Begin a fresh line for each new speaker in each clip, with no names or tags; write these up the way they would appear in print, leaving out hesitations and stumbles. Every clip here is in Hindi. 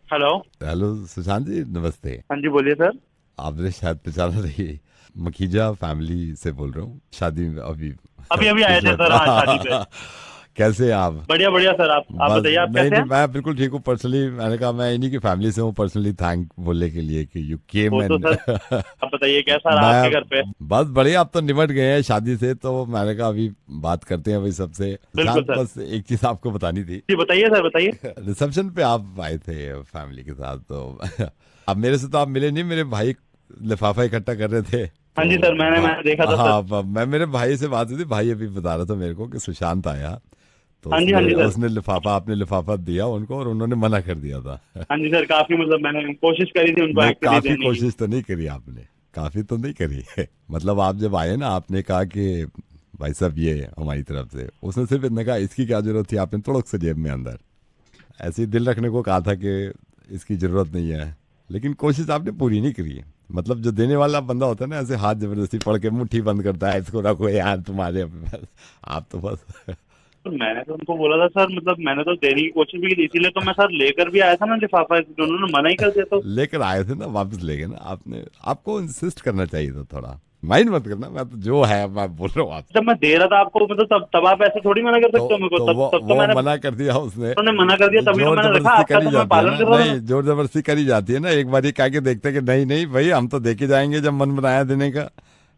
हेलो।
हेलो सुशांत जी, नमस्ते।
हाँ जी, बोलिए सर।
आपने शायद पहचाना नहीं, मखीजा फैमिली से बोल रहा हूँ, शादी में अभी
अभी अभी आए थे
पिछले
सर, हाँ, शादी पे।
कैसे हैं आप?
बढ़िया बढ़िया सर, आप
बस
बताइए, आप
नहीं
कैसे
नहीं,
हैं?
मैं बिल्कुल ठीक हूँ। पर्सनली मैंने कहा मैं इन्हीं की फैमिली से हूँ, पर्सनली थैंक बोलने के लिए कि यू केम
वो तो
एंड
सर, आप बताइए कैसा रहा आपके
मैं
घर पे?
बस बढ़िया। आप तो निमट गए हैं शादी से, तो मैंने कहा अभी बात करते हैं भाई सबसे।
बिल्कुल
सुशांत,
सर।
बस एक चीज आपको बतानी थी।
जी बताइए सर, बताइए।
रिसेप्शन पे आप आए थे फैमिली के साथ, तो अब मेरे से तो आप मिले नहीं, मेरे भाई लिफाफा इकट्ठा कर रहे थे
हाँ
तो
जी सर, मैंने देखा था सर।
हाँ, मैं मेरे भाई से बात हुई थी, भाई अभी बता रहा था मेरे को कि सुशांत आया, तो
हाँ जी, हाँ
उसने
जी सर।
उसने लिफाफा आपने लिफाफा दिया उनको और उन्होंने मना कर दिया था।
हाँ जी सर, काफी मतलब मैंने कोशिश करी थी उनको
नहीं,
एक्चुअली
काफी
देने की।
कोशिश तो नहीं करी आपने, काफी तो नहीं करी मतलब आप जब आए ना, आपने कहा कि भाई साहब ये हमारी तरफ से, उसने सिर्फ इतने कहा इसकी क्या जरूरत थी, आपने थोड़ा सा जेब में अंदर ऐसे ही दिल रखने को कहा था कि इसकी ज़रूरत नहीं है, लेकिन कोशिश आपने पूरी नहीं करी। मतलब जो देने वाला बंदा होता है ना, ऐसे हाथ जबरदस्ती पड़ के मुट्ठी बंद करता है, इसको रखो यार तुम्हारे बस, आप तो बस
तो मैंने तो उनको बोला था सर, मतलब मैंने तो देने की कोशिश भी की थी, इसीलिए तो मैं सर लेकर भी आया था ना लिफाफा, तो उन्होंने मना ही कर दिया। तो
लेकर आए थे ना, वापस ले गए ना आपने। आपको इंसिस्ट करना चाहिए था थोड़ा, माइंड मत करना, मैं तो जो है मैं बोल रहा हूँ आपसे।
जब मैं दे रहा था आपको, मतलब तब आप ऐसे थोड़ी मना कर सकते हो मेरे को,
तो
तब तब तो
वो
मैंने,
मना कर दिया उसने।
उन्होंने मना कर दिया, तभी तो
जोर
मैंने रखा,
जबरदस्ती
आपका
करी
तो मैं
जाती है
पालन
ना,
कर रहा था।
नहीं जोर जबरदस्ती करी जाती है ना, एक बार कह के देखते कि नहीं नहीं भाई हम तो देके जाएंगे जब मन बनाया देने का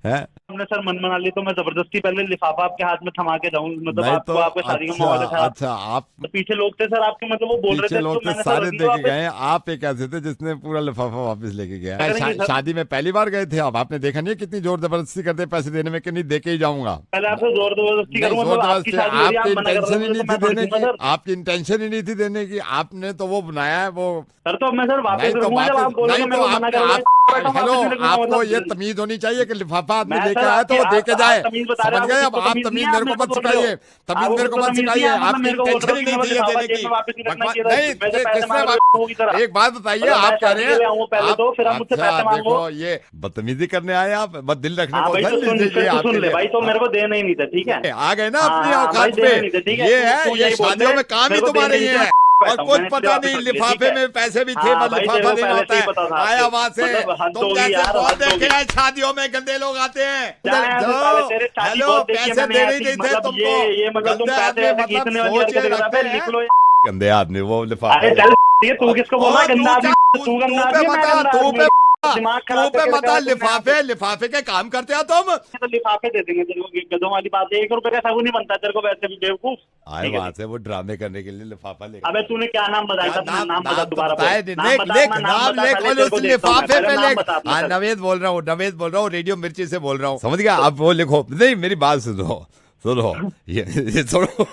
है।
हमने सर मन बना लिया, तो मैं जबरदस्ती पहले लिफाफा आपके हाथ में थमा के जाऊं, मतलब
नहीं तो
आपको, आपके शादी का
अच्छा,
माहौल था, आप
अच्छा आप
तो पीछे लोग थे सर आपके, मतलब वो बोल रहे
पीछे
थे, तो
लोग थे
मैंने सर
सारे
रख लिया
देके
वापस।
गए, आप एक ऐसे थे जिसने पूरा लिफाफा वापस लेके गया।
क्या करेंगे सर?
शादी में पहली बार गए थे आप, आपने देखा नहीं है कितनी जोर जबरदस्ती करते हैं पैसे देने में कि नहीं देके ही जाऊंगा।
पहले आपसे जोर जबरदस्ती
नहीं
करूँ,
जोर
मतलब आपकी
जबरदस्ती,
शादी हो रही है,
आपकी
आप मना कर रहे
इंटेंशन
हो
ही
मुझे,
नहीं
तो
थी
मैं थोड़ी
देने
दूंगा
की,
सर।
आपकी इंटेंशन ही नहीं थी देने की, आपने तो वो बनाया है वो।
सर तो अब मैं सर वापस
नहीं तो
रखूंगा, जब
वापस,
आप बोलोगे
नहीं तो
मेरे को मना
आपने
कर रहे
आप
हो, बैठा हूँ,
हेलो,
वापस नहीं रखूंगा
आपको ये
मतलब।
तमीज होनी चाहिए कि लिफाफा आदमी
मैं
लेके
सर
आया तो
आपकी,
वो देके
आप
जाए।
तमीज बता रहे
समझ
हो, आपको
गए?
खुद
अब
को
आप
तमीज नहीं
तमीज
है, आप
मेरे
मेरे
को
को
मत
बोल रहे हो।
सिखाइए, तमीज
आपको
मेरे
खुद
को
को
मत
तमीज नहीं
सिखाइए,
है, मतलब
आपकी
मेरे को बोल
इंटेंशन
रहे हो
ही
कि
नहीं
मैं
थी ये
लिफाफा
देने
जेब
की।
में वापस नहीं रखना
भगवान
चाहिए
नहीं,
था, मेरे पैसे
किसने
मांग रहे हो की तरह।
एक बात बताइए,
मतलब मैं
आप कह
शादी
रहे
के
हैं
लिए आऊँ, पहले
आप,
तो फिर आप मुझसे
अच्छा
पैसे मांगो।
देखो ये बदतमीजी करने आए आप, बस दिल रखने
हाँ
को
भाई,
धन
तो सुन,
लीजिए
फिर
ये
तो सुन
आपके
ले
लिए।
भाई, तो
हाँ,
मेरे को देना ही नहीं था, ठीक है।
ये आ गए ना
हाँ
अपनी
हाँ भाई,
औकात पे।
देना नहीं था, ठीक है,
ये
तू
है,
तू
ये
यही बोल
शादियों
दे,
में काम ही
मेरे को
तुम्हारे
देना ही
ये
नहीं था,
है, और
बैठा हूँ,
कुछ
मैंने इसलिए
पता
वापस
नहीं,
रख लिया, ठीक
लिफाफे
है।
में पैसे भी थे,
हाँ
बस
भाई, तेरे
लिफाफा
को
लेना
पहले
होता
से ही
है।
पता था
आया
आपके,
वहां से।
मतलब हद
तुम
होगी
जैसे
यार,
बहुत
हद
देखे
होगी।
हैं शादियों में, गंदे लोग आते हैं
क्या
उधर
है फिर, साले
जाओ।
तेरे शादी
हेलो,
बहुत देखी है
पैसे
मैंने
देने ही
ऐसी,
नहीं थे
मतलब
तुमको।
ये मतलब तुम
गंदे
पैसे
आदमी,
वैसे
मतलब
खींचने वाली
सोच
हरकतें
ये
कर रहा
रखते
है, लिख
हैं।
लो।
गंदे आदमी वो लिफाफा
अरे
ले।
चल, ये तू किसको बोल रहा
ओ
है गंदा
तू
आदमी?
जा,
तू
तू
गंदा
पे
आदमी है, मैं
मता,
गंदा
तू
आदमी
पे
हूँ?
मता।
दिमाग
तू
खराब
पे
करके रखा
मता,
है तुमने यहाँ पे।
लिफाफे लिफाफे के काम करते हो तुम।
तो लिफाफे दे देंगे तेरे को, गधों वाली बात है, 1 रुपए का साबुन नहीं बनता तेरे को वैसे भी, बेवकूफ।
आए
ठीक है,
वहां
ठीक।
से वो ड्रामे करने के लिए लिफाफा लेकर
अबे
आ गए।
तूने क्या नाम बताया
क्या
था अपना?
नाम,
नाम बता,
नाम तो
दोबारा बोल।
बताए नहीं,
नाम
लेख
बता
लेख
अपना, नाम
नाम
बता
लेख,
पहले,
बोले
तेरे
उस
को देखता हूँ मैं,
लिफाफे
पहले
पे
नाम
लेख।
बता अपना
हाँ,
सर।
नवेद बोल रहा हूँ, नवेद बोल रहा हूँ, रेडियो मिर्ची से बोल रहा हूँ, समझ गया? आप वो लिखो, नहीं मेरी बात सुनो, सुनो, ये सुनो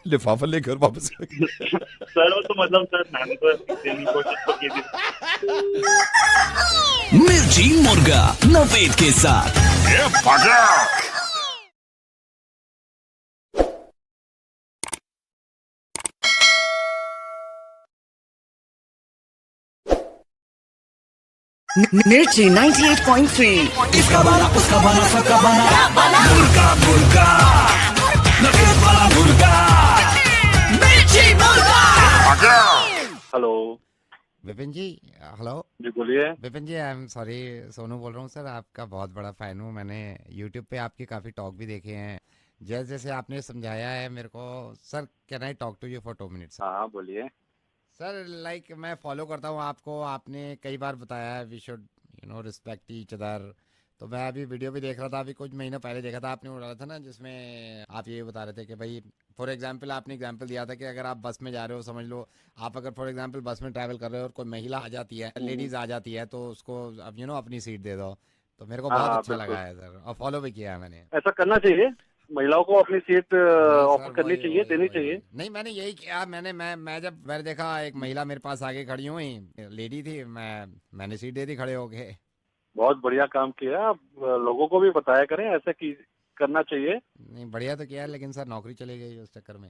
लिफाफा लेकर वापस आ गए।
सर वो तो मतलब सर, मैंने तो देने की कोशिश तो की थी।
मिर्ची मुर्गा नवेद के साथ।
मिर्ची 98.3।
इसका बाला उसका बाला सबका बाला मुर्गा मुर्गा नवेद वाला मुर्गा मिर्ची मुर्गा।
हेलो।
विपिन जी, हेलो।
जी बोलिए।
विपिन जी, आई एम सॉरी, सोनू बोल रहा हूँ सर, आपका बहुत बड़ा फ़ैन हूँ। मैंने यूट्यूब पे आपके काफ़ी टॉक भी देखे हैं, जैसे जैसे आपने समझाया है मेरे को। Sir, can I talk to you for 2 minutes?
हाँ बोलिए।
सर लाइक मैं फॉलो करता हूँ आपको, आपने कई बार बताया है we should respect each other. तो मैं अभी वीडियो भी देख रहा था, अभी कुछ महीनों पहले देखा था, आपने डाला था ना जिसमें आप ये बता रहे थे कि भाई, फॉर एग्जांपल आपने एग्जांपल दिया था कि अगर आप बस में जा रहे हो, समझ लो आप अगर फॉर एग्जांपल बस में ट्रैवल कर रहे हो और कोई महिला आ जाती है, लेडीज़ आ जाती है, तो उसको अब अपनी सीट दे दो। तो मेरे को
हाँ
बहुत
हाँ
अच्छा
बिल्कुल,
लगा है सर, और फॉलो भी किया है मैंने।
ऐसा करना चाहिए, महिलाओं को अपनी सीट
वही
ऑफर
सर,
करनी
वही
चाहिए,
वही
देनी
वही
चाहिए।
वही नहीं, मैंने यही किया। मैं जब मैंने देखा एक महिला मेरे पास आगे खड़ी हुई, लेडी थी, मैंने सीट दे दी खड़े होके।
बहुत बढ़िया काम किया आप, लोगों को भी बताया करें ऐसा कि करना चाहिए।
नहीं, बढ़िया तो किया है, लेकिन सर नौकरी चली गई उस चक्कर में।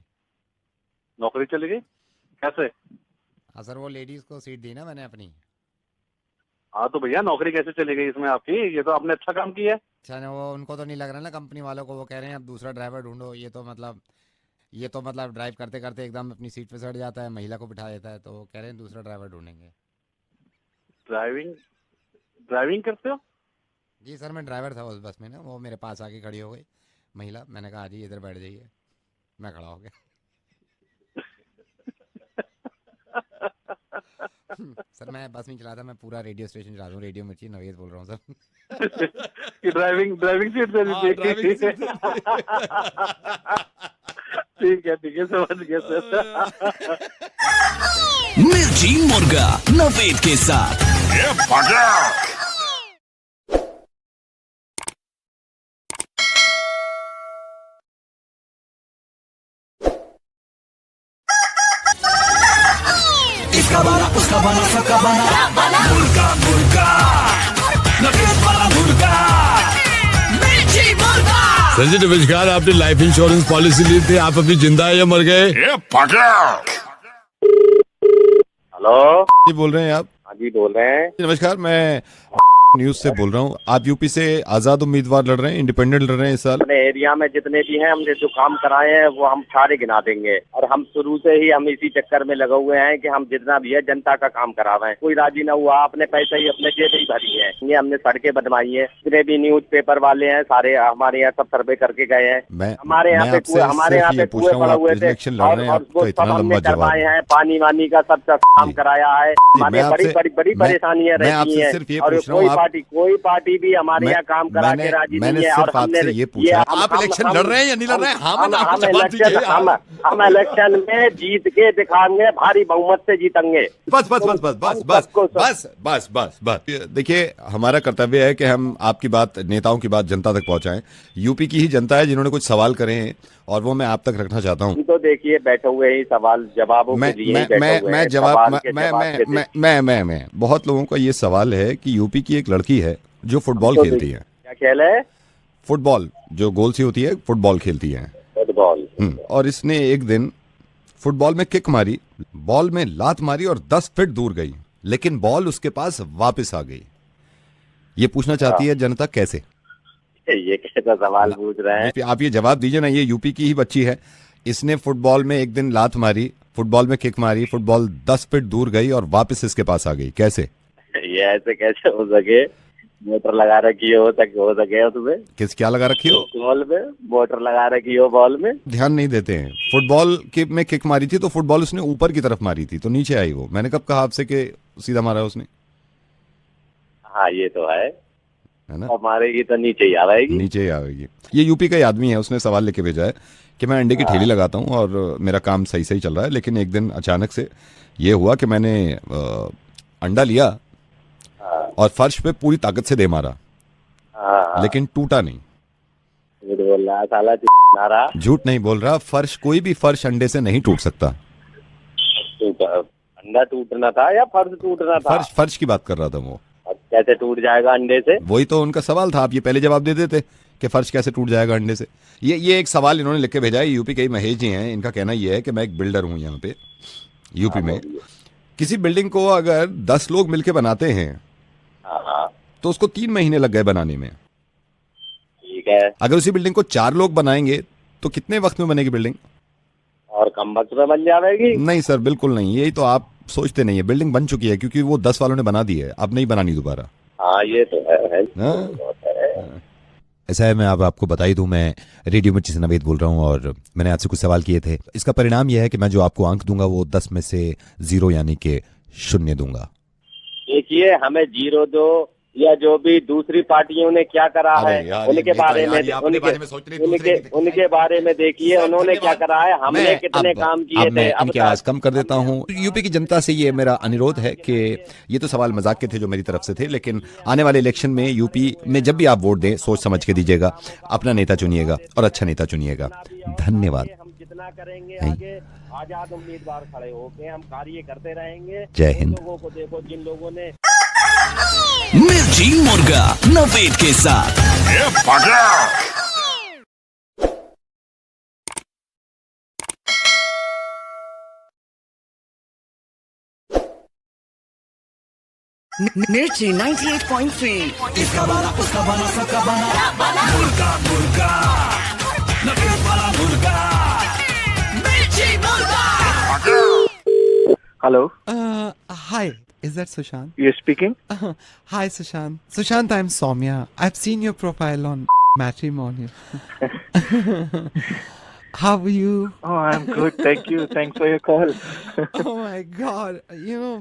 नौकरी चली गई कैसे?
हाँ सर, वो लेडीज को सीट दी ना मैंने अपनी।
हाँ तो भैया नौकरी कैसे चली गई इसमें आपकी? ये तो आपने अच्छा काम किया है।
अच्छा ना, वो उनको तो नहीं लग रहा ना कंपनी वालों को, वो कह रहे हैं अब दूसरा ड्राइवर ढूंढो। ये तो मतलब ये तो मतलब ड्राइव करते करते एकदम अपनी सीट पे सट जाता है, महिला को बिठा देता है, तो कह रहे हैं दूसरा ड्राइवर ढूंढेंगे।
ड्राइविंग करते हो?
जी सर, मैं ड्राइवर था उस बस में ना, वो मेरे पास आके खड़ी हो गई महिला, मैंने कहा जी इधर बैठ जाइए, मैं खड़ा हो गया। सर मैं बस नहीं चलाता, मैं पूरा रेडियो स्टेशन चलाता हूँ, रेडियो मिर्ची, नवेद बोल रहा हूँ सर।
कि ड्राइविंग सीट से
हाँ, ड्राइविंग सीट से।
ठीक है समझ गया सर।
मिर्ची मुर्गा नवेद के साथ। इसका बना उसका बना सबका बना मुर्गा मुर्गा नवेद वाला मुर्गा मिर्ची मुर्गा।
संजय नमस्कार, आपने लाइफ इंश्योरेंस पॉलिसी ली थी, आप अभी जिंदा है या मर गए?
हेलो
जी बोल रहे हैं आप?
हाँ जी बोल रहे हैं।
नमस्कार, मैं न्यूज से बोल रहा हूँ। आप यूपी से आजाद उम्मीदवार लड़ रहे हैं, इंडिपेंडेंट लड़ रहे हैं इस साल?
अपने एरिया में जितने भी हैं हमने जो काम कराए हैं वो हम सारे गिना देंगे, और हम शुरू से ही हम इसी चक्कर में लगे हुए हैं कि हम जितना भी है जनता का काम करावें। कोई राजी न हुआ, अपने पैसे ही अपने जेब ही भरी है। ये हमने सड़कें बनवाई हैं, जितने भी न्यूज पेपर वाले हैं सारे हमारे यहाँ सब सर्वे करके गए हैं। हमारे यहाँ पे कुएं पड़े हुए थे और वो सब हमने करवाए हैं। पानी वानी का सब काम कराया है। हमारे बड़ी परेशानियां रहती हैं, और कोई पार्टी भी हमारे यहाँ काम करा के राजी नहीं है। और हमने
ये पूछा, आप इलेक्शन लड़ रहे हैं या नहीं लड़ रहे हैं? हम
इलेक्शन में जीत के दिखाएंगे, भारी बहुमत से जीतेंगे।
बस बस बस बस बस बस बस बस बस बस। देखिए, हमारा कर्तव्य है कि हम आपकी बात, नेताओं की बात जनता तक पहुंचाएं। यूपी की ही जनता है जिन्होंने कुछ सवाल करे हैं और वो मैं आप तक रखना चाहता हूं।
तो देखिए, बैठे हुए ही सवाल जवाबों के लिए
मैं जवाब मैं बहुत लोगों का ये सवाल है कि यूपी की एक लड़की है जो फुटबॉल खेलती है।
क्या खेल है?
फुटबॉल, जो गोल सी होती है, फुटबॉल खेलती है।
फुटबॉल।
और इसने एक दिन फुटबॉल में किक मारी, बॉल में लात मारी और 10 फीट दूर गई, लेकिन बॉल उसके पास वापस आ गई। ये पूछना चाहती है जनता कैसे?
ये कैसा सवाल पूछ रहे हैं
आप? ये जवाब दीजिए ना। ये यूपी की ही बच्ची है, इसने फुटबॉल में एक दिन लात मारी, फुटबॉल में किक मारी, फुटबॉल 10 फीट दूर गई और वापस इसके पास आ गई। कैसे?
ये ऐसे कैसे हो सके? मोटर लगा रखी हो सके तुम्हें?
किस क्या लगा रखी हो?
बॉल में मोटर लगा रखी हो, बॉल में
ध्यान नहीं देते हैं। फुटबॉल में किक मारी थी तो फुटबॉल उसने ऊपर की तरफ मारी थी, तो नीचे आई वो। मैंने कब कहा आपसे कि सीधा मारा उसने?
हाँ ये तो है
ना?
मारेगी तो नीचे ही आवेगी।
नीचे ही आवेगी। ये यूपी का ही आदमी है, उसने सवाल लेके भेजा है कि मैं अंडे की ठेली लगाता हूँ और मेरा काम सही सही चल रहा है, लेकिन एक दिन अचानक से ये हुआ कि मैंने अंडा लिया और फर्श पे पूरी ताकत से दे मारा, लेकिन टूटा नहीं।
झूठ बोल रहा साला,
झूठ नहीं बोल रहा। फर्श, कोई भी फर्श अंडे से नहीं टूट सकता।
अंडा टूटना था या फर्श टूटना था?
फर्श की बात कर रहा था वो।
कैसे टूट जाएगा अंडे से?
वही तो उनका सवाल था। आप ये पहले जवाब दे देते कि फर्श कैसे टूट जाएगा अंडे से। ये एक सवाल इन्होंने लिख के भेजा है। यूपी के ही महेश जी हैं, इनका कहना ये है कि मैं एक बिल्डर हूँ यहाँ पे यूपी में। किसी बिल्डिंग को अगर 10 लोग मिलके बनाते हैं तो उसको 3 महीने लग गए बनाने में।
ठीक है।
अगर उसी बिल्डिंग को 4 लोग बनाएंगे तो कितने वक्त में बनेगी बिल्डिंग?
और कम वक्त में बन जाएगी? नहीं
सर, बिल्कुल नहीं। यही तो आप सोचते नहीं है। बिल्डिंग बन चुकी है क्योंकि वो 10 वालों ने बना दी है, अब नहीं बनानी दोबारा।
हाँ ये तो है।
ऐसा है, मैं आपको बता ही दूं, मैं रेडियो मिर्ची से नवेद बोल रहा हूं और मैंने आपसे कुछ सवाल किए थे। इसका परिणाम यह है कि मैं जो आपको अंक दूंगा वो 10 में से 0 यानी कि 0 दूंगा।
देखिए, हमें 0 दो या जो भी दूसरी पार्टियों ने क्या करा है उनके बारे में उनके बारे में देखिए उन्होंने क्या करा है, हमने कितने काम किए थे। अब
इनकी आवाज कम कर देता हूँ। यूपी की जनता से ये मेरा अनुरोध है कि ये तो सवाल मजाक के थे जो मेरी तरफ से थे, लेकिन आने वाले इलेक्शन में यूपी में जब भी आप वोट दें सोच समझ के दीजिएगा, अपना नेता चुनिएगा और अच्छा नेता चुनिएगा। धन्यवाद।
हम जितना करेंगे आगे आजाद उम्मीदवार खड़े होके हम कार्य करते रहेंगे।
जय हिंद।
लोगों को देखो जिन लोगों ने
मिर्ची मुर्गा नवेद के साथ।
Mirchi 98.3.
इसका बना उसका बना सबका बना मुर्गा मुर्गा नवेद वाला मुर्गा
Hello.
Hi, is that Sushant?
You're speaking?
Hi, Sushant. Sushant, I'm Soumya. I've seen your profile on Matrimonial. How are you?
Oh, I'm good. Thank you. Thanks for your call.
Oh my God, you know.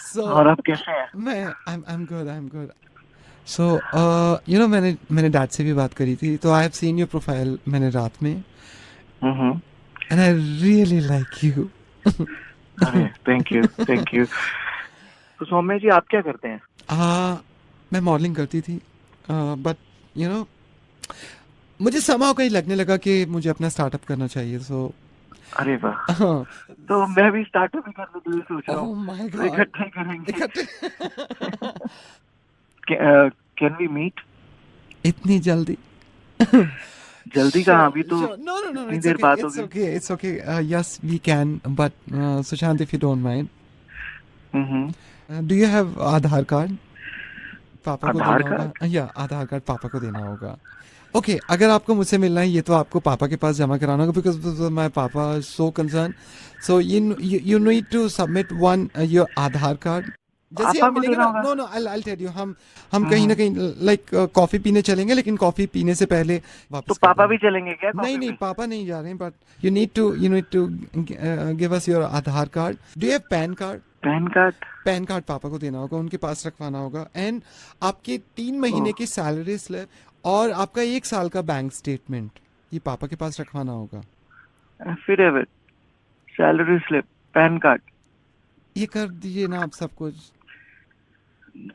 So
और आप कैसे हैं?
I'm good. I'm good. So you know, मैंने डैड से भी बात करी थी, तो I have seen your profile मैंने रात में, and I really like you.
अरे थैंक यू थैंक यू। तो सौम्या जी आप क्या करते हैं?
मैं मॉडलिंग करती थी, बट यू नो मुझे somehow कहीं लगने लगा कि मुझे अपना स्टार्टअप करना चाहिए, सो
अरे वाह, तो मैं भी स्टार्टअप ही करने के लिए सोच रहा
ओह
हूँ।
माय
तो
गॉड,
इकट्ठे ही करेंगे। Can we meet?
इतनी जल्दी?
जल्दी कहाँ, अभी तो
Sure. No,
इतनी
it's
देर
okay,
बात
it's
होगी।
okay, it's okay. Yes, we can, but Sushant, if you don't mind, do you have Aadhaar card? पापा को
आधार
देना होगा, या आधार कार्ड पापा को देना होगा। ओके, अगर आपको मुझसे मिलना है, ये तो आपको पापा के पास जमा कराना होगा, बिकॉज माय पापा सो concern, so you need to submit one your Aadhaar card. जैसे
पापा
हम
को
मिलेंगे
देना
ना,
होगा?
नो I'll tell you, हम कहीं ना कहीं लाइक कॉफी पीने चलेंगे, लेकिन कॉफी पीने से पहले वापस
तो
कर
पापा
देंगे।
भी चलेंगे क्या?
नहीं नहीं, पापा नहीं जा रहे हैं, but you need to give us your Aadhaar card. Do you have pan card?
Pan card?
Pan card पापा को देना होगा, उनके पास रखवाना होगा, एंड आपके 3 महीने की सैलरी स्लिप और आपका 1 साल का बैंक स्टेटमेंट, ये पापा के पास रखवाना होगा।
Affidavit, salary slip, pan card,
ये कर दीजिए ना आप सब कुछ।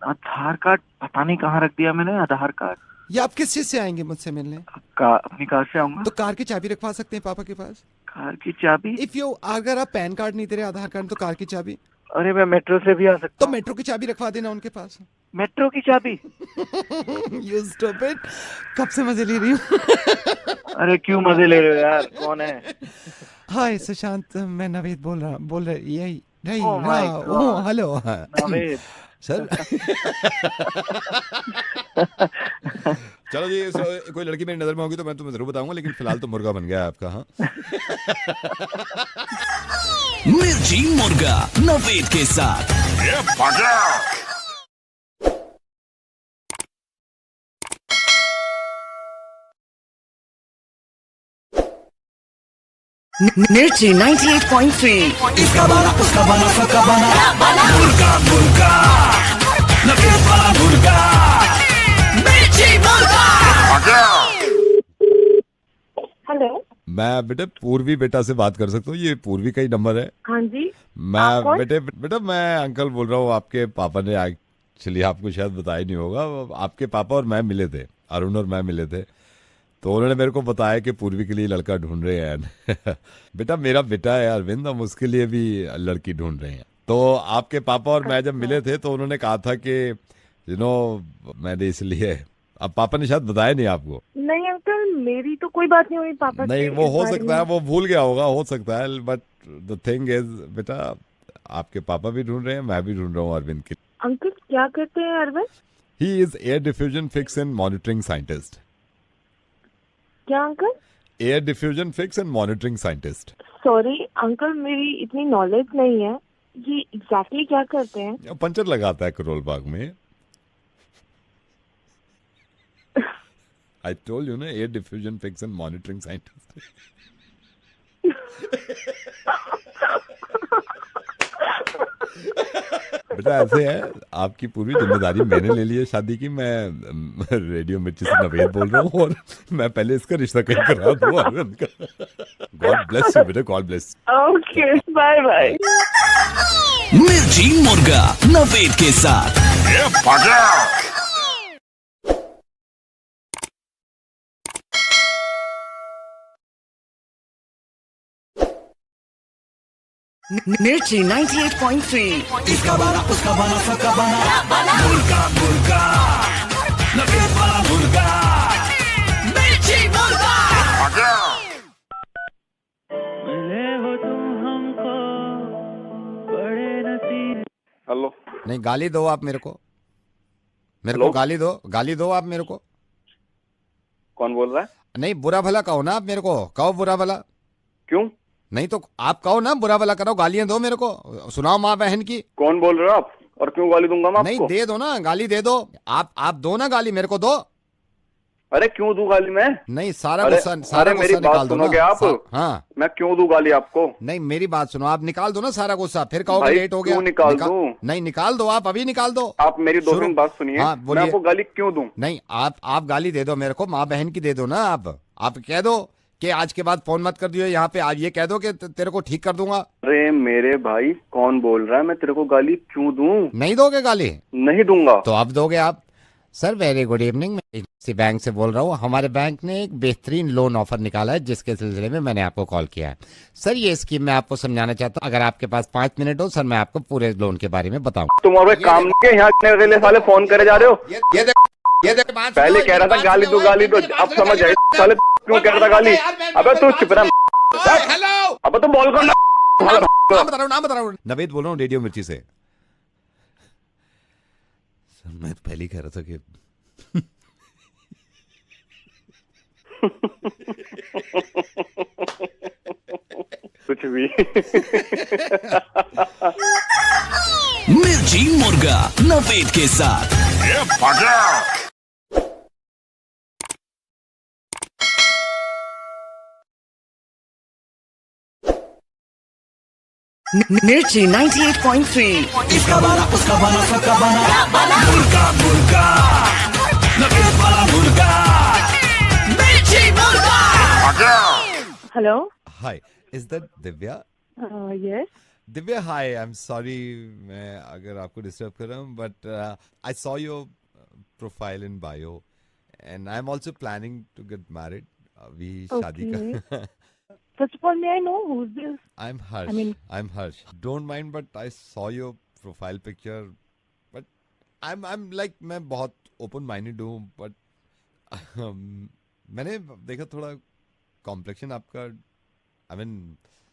आधार कार्ड पता नहीं कहाँ रख दिया मैंने। आधार कार्ड
ये आप किस चीज से आएंगे मुझसे मिलने?
अपनी कार से आऊंगा।
तो कार की चाबी रखवा सकते हैं पापा के पास।
कार की चाबी?
अगर आप पैन कार्ड नहीं दे रहे, आधार कार्ड, तो कार की चाबी।
अरे मैं मेट्रो से भी आ सकता
तो
हूँ।
मेट्रो की चाबी रखवा देना उनके पास।
मेट्रो की चाबी?
You stupid, कब से मजे ले रही हूँ।
अरे क्यों मजे ले रहे हो यार, कौन है?
हाय सुशांत, मैं नवेद बोल रहा यही नहीं।
Oh my God.
Hello
Naved
sir. चलो जी, कोई लड़की मेरी नजर में होगी तो मैं तुम्हें जरूर बताऊंगा, लेकिन फिलहाल तो मुर्गा बन गया है आपका। हाँ,
मिर्ची मुर्गा नवेद के साथ।
Mirchi 98.3.
इसका बना उसका बना सबका बना मुर्गा मुर्गा नवेद वाला मुर्गा मिर्ची मुर्गा।
हेलो,
मैं बेटे पूर्वी बेटा से बात कर सकता हूँ? ये पूर्वी का ही नंबर है?
हाँ जी।
मैं
आप कौन?
बेटा मैं अंकल बोल रहा हूँ। आपके पापा ने एक्चुअली आपको शायद बताया नहीं होगा, आपके पापा और मैं मिले थे, अरुण और मैं मिले थे, तो उन्होंने मेरे को बताया कि पूर्वी के लिए लड़का ढूंढ रहे हैं। बेटा मेरा बेटा है अरविंद, हम उसके लिए भी लड़की ढूंढ रहे हैं। तो आपके पापा और मैं जब मिले थे तो उन्होंने कहा था कि मैंने इसलिए, अब पापा ने शायद बताया नहीं आपको।
नहीं अंकल, मेरी तो कोई बात नहीं हुई पापा से
नहीं, वो
इस
हो
बारे
सकता है
में।
वो भूल गया होगा, हो सकता है, बट द थिंग इज बेटा आपके पापा भी ढूंढ रहे हैं, मैं भी ढूंढ रहा हूँ अरविंद के।
अंकल क्या करते हैं Arvind?
He is air diffusion fix and monitoring scientist.
क्या uncle?
Air diffusion fix and monitoring scientist.
Sorry uncle, मेरी इतनी नॉलेज नहीं है, ये एग्जैक्टली क्या करते हैं?
पंचर लगाता है करोल बाग में। आई टोल्ड यू ना, air diffusion fix and monitoring scientist. बेटा ऐसे है, आपकी पूरी जिम्मेदारी मैंने ले ली है शादी की। मैं रेडियो मिर्ची से नवेद बोल रहा हूँ और मैं पहले इसका रिश्ता कहीं करा दूँ अरविंद का। गॉड ब्लेस यू बेटा, God bless.
Okay, bye bye.
मिर्ची मुर्गा नवेद के साथ।
Mirchi 98.3.
इसका बना उसका बना सबका बना मुर्गा मुर्गा नवेद वाला मुर्गा मिर्ची मुर्गा।
मिले हो तुम हमको बड़े नसीब। हेलो,
नहीं, गाली दो आप मेरे को,
हेलो?
गाली दो आप मेरे को।
कौन बोल रहा है?
नहीं, बुरा भला कहो ना आप मेरे को, कहो बुरा भला।
क्यों?
नहीं तो आप कहो ना, बुरा भला करो, गालियां दो मेरे को, सुनाओ माँ बहन की।
कौन बोल रहे हो आप और क्यों गाली दूंगा मैं
नहीं
आपको?
दे दो ना, गाली दे दो, आप दो ना गाली मेरे को दो।
अरे क्यों दूं गाली मैं?
नहीं सारा
अरे,
गुस्सा, सारा
अरे मेरी
गुस्सा
बात
निकाल दो
सुनोगे
ना।
आप?
हाँ
मैं क्यों दूं गाली आपको?
नहीं मेरी बात सुनो, आप निकाल दो ना सारा गुस्सा, फिर कहोगे
भाई,
लेट हो गया।
क्यों निकाल दूं?
नहीं निकाल दो, आप अभी निकाल दो।
आप मेरी दो
शुरू-
मिनट बात सुनिए।
हाँ,
मैं
बोलिए।
आपको गाली क्यों दूं?
नहीं आप गाली दे दो मेरे को, माँ बहन की दे दो ना। आप कह दो कि आज के बाद फोन मत कर दियो यहाँ पे, आज ये कह दो कि तेरे को ठीक कर दूंगा।
अरे मेरे भाई, कौन बोल रहा है? मैं तेरे को गाली क्यों दूं?
नहीं दोगे गाली?
नहीं दूंगा।
तो आप दोगे आप। सर वेरी गुड इवनिंग, मैं इसी बैंक से बोल रहा हूँ। हमारे बैंक ने एक बेहतरीन लोन ऑफर निकाला है, जिसके सिलसिले में मैंने आपको कॉल किया है। सर ये स्कीम मैं आपको समझाना चाहता हूँ, अगर आपके पास 5 मिनट हो सर, मैं आपको पूरे लोन के बारे में बताऊँ।
तुम और काम के यहाँ के लिए साले फोन करे जा रहे हो?
ये देख
पहले कह रहा था गाली दो, अब समझ आए साले क्यों कह रहा था गाली? अबे तू चुप रहा।
हेलो,
अबे तुम बोल कर
नाम बता रहा हूँ, नवेद बोल रहा हूँ रेडियो मिर्ची से। सर मैं तो पहले ही कह रहा था कि
कुछ भी।
मिर्ची मुर्गा नवेद के साथ।
Mirchi 98.3.
इसका बना उसका बना सबका बना मुर्गा मुर्गा नवेद वाला मुर्गा मिर्ची मुर्गा।
Hello.
Hi, is that Divya?
Yes.
Divya hi, I am sorry मैं अगर आपको डिस्टर्ब कर रहा हूँ, but I saw your profile in bio and I am also planning to get married. अभी शादी का।
First of all, may I know who's this?
I'm Harsh. I'm Harsh. Don't mind, but I saw your profile picture. But I'm like मैं बहुत open minded हूँ, but मैंने देखा थोड़ा complexion आपका, I mean,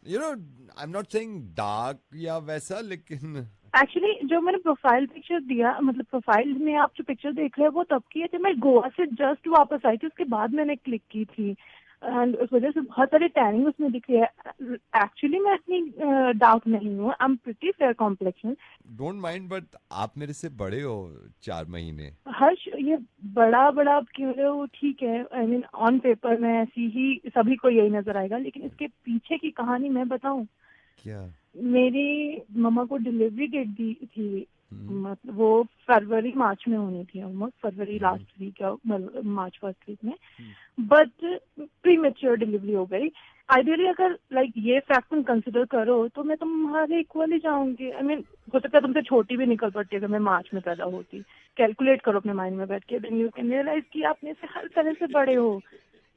you know, I'm not saying dark या वैसा, लेकिन
एक्चुअली जो मैंने प्रोफाइल पिक्चर दिया, मतलब प्रोफाइल में आप जो पिक्चर देख रहे हैं वो तब की है जब मैं गोवा से जस्ट वापस आई थी, उसके बाद मैंने क्लिक की थी एंड उस वजह से बहुत सारी टैनिंग उसमें दिख रही है। एक्चुअली मैं इतनी डार्क नहीं हूँ, I am pretty fair complexion.
Don't mind, but आप मेरे से बड़े हो 4 महीने।
हर्ष ये बड़ा आप क्यों रहे हो? ठीक है, आई मीन ऑन पेपर में ऐसी ही सभी को यही नजर आएगा, लेकिन इसके पीछे की कहानी मैं बताऊं
क्या?
मेरी मम्मा को डिलीवरी डेट दी थी, मतलब वो फरवरी मार्च में होनी थी, ऑलमोस्ट फरवरी लास्ट वीक या मार्च फर्स्ट वीक में, बट प्री मेच्योर डिलीवरी हो गई। आइडियली अगर लाइक ये फैक्ट तुम कंसिडर करो तो मैं तुम्हारे इक्वल ही जाऊंगी। आई मीन हो सकता है तुमसे छोटी भी निकल पड़ती अगर मैं मार्च में पैदा होती। कैलकुलेट करो अपने माइंड में बैठ के, देन यू कैन रियलाइज कि आप मेरे से हर तरह से बड़े हो।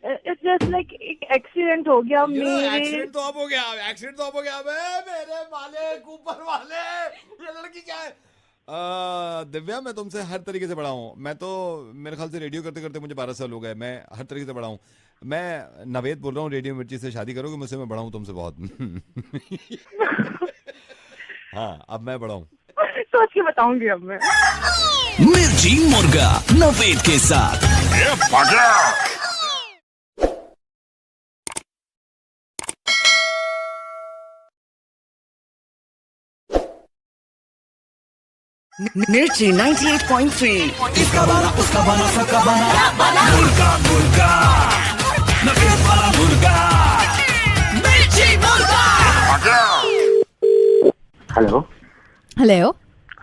इट्स जस्ट लाइक एक एक्सीडेंट हो गया मेरे।
एक्सीडेंट तो अब हो गया मेरे मालिक ऊपर वाले, ये लड़की क्या है? दिव्या मैं तुमसे हर तरीके से बड़ा हूँ। मैं तो मेरे ख्याल से रेडियो करते करते मुझे 12 साल हो गए, मैं हर तरीके से बड़ा हूँ। मैं नवेद बोल रहा हूँ, रेडियो मिर्ची से। शादी करोगे मुझसे? मैं बड़ा हूँ तुमसे बहुत। हाँ अब मैं बड़ा हूँ।
सोच के बताऊंगी अब मैं।
मिर्ची मुर्गा नवेद के साथ।
Mirchi 98.3.
इसका बना उसका बना सबका बना मुर्गा मुर्गा नवेद वाला मुर्गा मिर्ची मुर्गा।
Hello.
Hello.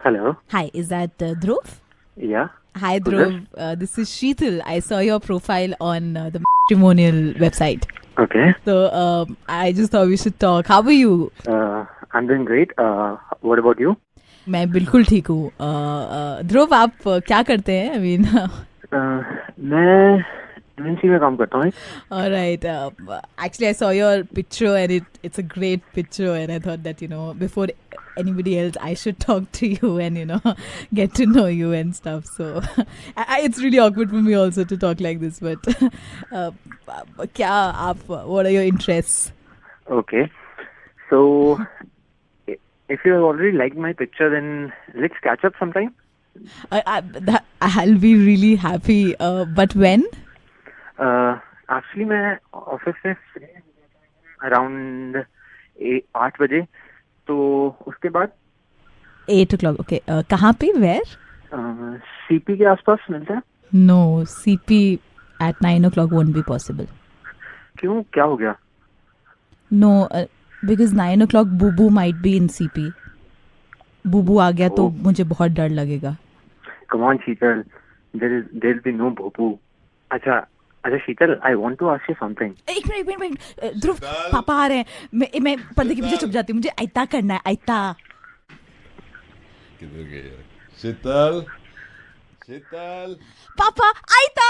Hello.
Hi, is that Dhruv?
या
Hi, Dhruv. This is Sheetal. I saw your profile on the matrimonial website.
Okay.
So I just thought we should talk. How are you?
I am doing great. What about you?
मैं बिल्कुल ठीक हूँ। ध्रुव आप क्या करते हैं? I mean,
मैं एमएनसी में काम करता हूँ।
alright. Actually, I saw your picture and it's a great picture, and I thought that before anybody else, I should talk to you and get to know you and stuff. So it's really awkward for me also to talk like this. But क्या आप? What are your interests?
Okay, so if you have already liked my picture, then let's catch up sometime.
I'll be really happy. But when?
Actually, मैं ऑफिस से around
8 बजे, तो उसके बाद
8 o'clock. Okay. कहाँ पे? Where?
सीपी के आसपास मिलता है?
No, CP at 9 o'clock won't be possible.
क्यों, क्या हो गया?
No, because 9 o'clock Bubu might be in CP. बुबू आ गया तो मुझे बहुत डर लगेगा.
Come on, Sheetal, there'll be no Bubu. अच्छा शीतल, I want to ask you something.
एक मिनट ध्रुव, पापा आ रहे हैं. मैं पर्दे के पीछे छुप जाती हूँ. मुझे आयता करना है, आयता.
किधर गई? शीतल,
पापा आयता.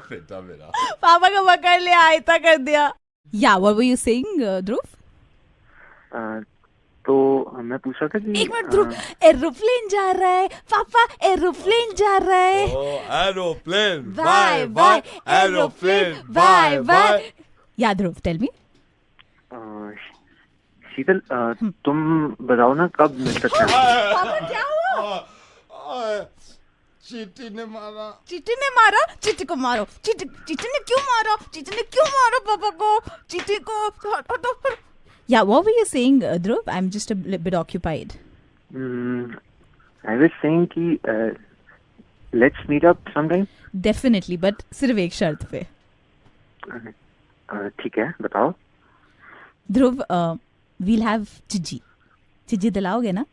बेटा मेरा.
पापा को पकड़ लिया, आयता कर दिया. Yeah, what were you saying, ध्रुव?
तो मैं पूछ रहा था कि
एक मिनट ध्रुव, एरोप्लेन जा रहा है. पापा एरोप्लेन जा रहा है.
Aeroplane,
bye bye. Aeroplane, bye bye. या ध्रुव, टेल मी.
शीतल, तुम बताओ ना कब मिल सकते हैं?
पापा क्या हुआ?
चीटी ने मारा.
चीटी को मारो. चीटी ने क्यों मारा पापा को? चीटी को. Yeah, what were you saying, Dhruv? I'm just a bit occupied.
I was saying कि let's meet up sometime.
Definitely, but सिर्फ एक शर्त पे.
ठीक है, बताओ.
Dhruv, we'll have चिज्जी दिलाओगे ना?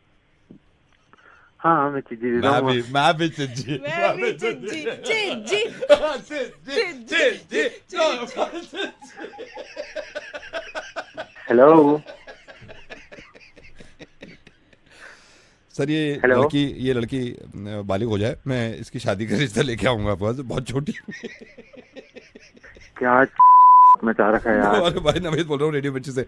हाँ, मैं चिज्जी दे दूँगा.
मैं भी चिज्जी.
हेलो
सर, ये लड़की बालिग हो जाए, मैं इसकी शादी का रिश्ता लेके आऊंगा आपके पास. बहुत छोटी.
क्या मचा रखा है यार.
भाई नवेद बोल रहा हूँ रेडियो बच्चे से.